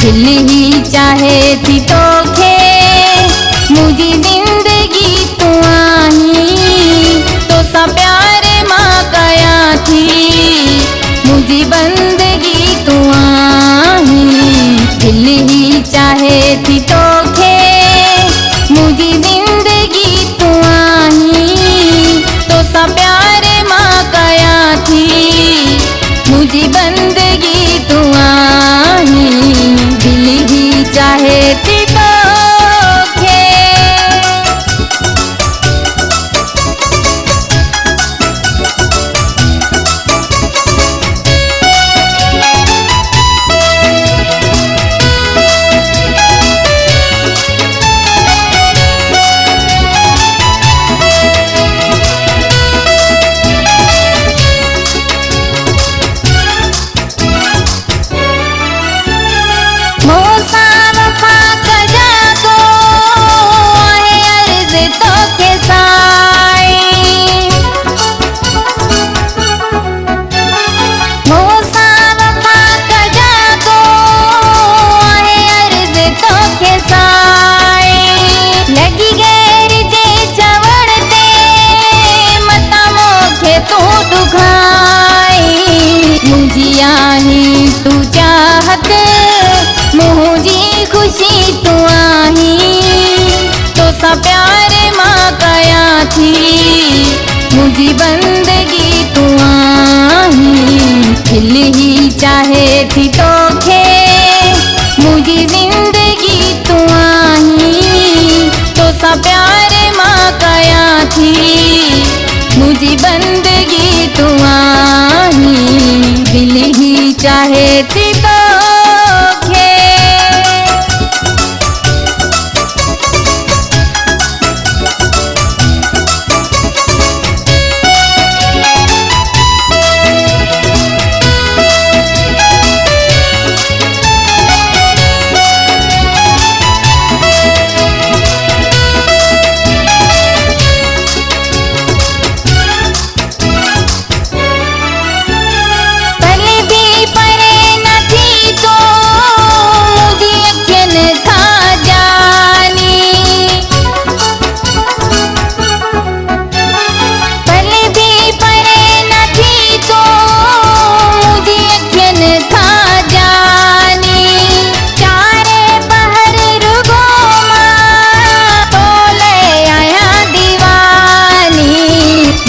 दिल ही चाहे थी तोखे मुझी जिंदगी तू आही तो सा प्यार मां कया थी मुझी बंदगी तू आही दिल ही चाहे थी तोखे मुझी जिंदगी तू आही तो सा प्यार मां कया थी मुझी बंदगी तू आही दिल ही चाहे थी तोखे। तू चाहत मुझी खुशी तू आही तो सा प्यार मां कया थी मुझी बंदगी तू आही दिल ही चाहे थी तोखे मुझी जिंदगी तू आही तो सा प्यार मां कया थी मुझी बंदगी तू आही दिल ही चाहे थी तोखे।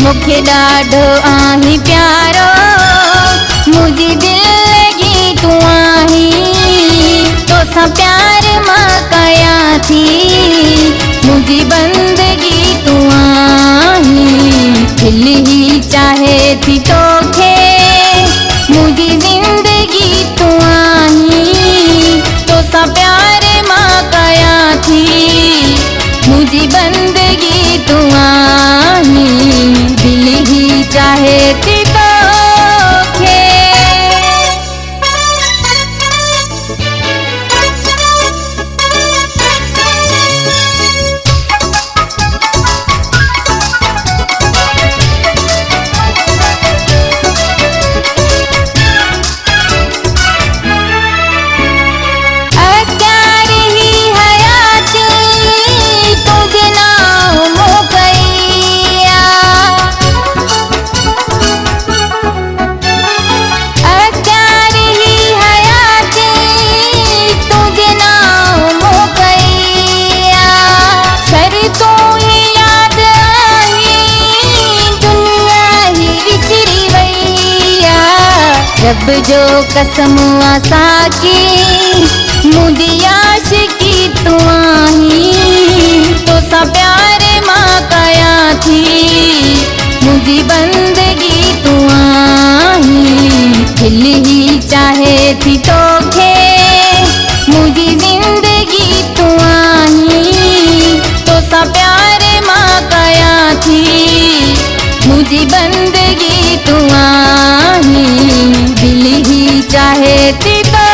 मुखे ॾाढो आही प्यारो मुझी दिलगी तू आही तो सा प्यार मां कया थी मुझी बंदगी तू आही दिल ही चाहे थी तोखे मुझी जिंदगी तू आही तो सा प्यार मां कया थी मुझी बंदगी तू आही दिल ही चाहे थी तोखे। रब जो कसम आसा की मुझी आशिकी तू आही तो सा प्यार मां कया थी मुझी बंदगी तू आही दिल ही चाहे थी तोखे मुझी जिंदगी तू आही तो सा प्यार मां कया थी मुझी बंदगी तू आही दिल ही चाहे थी तो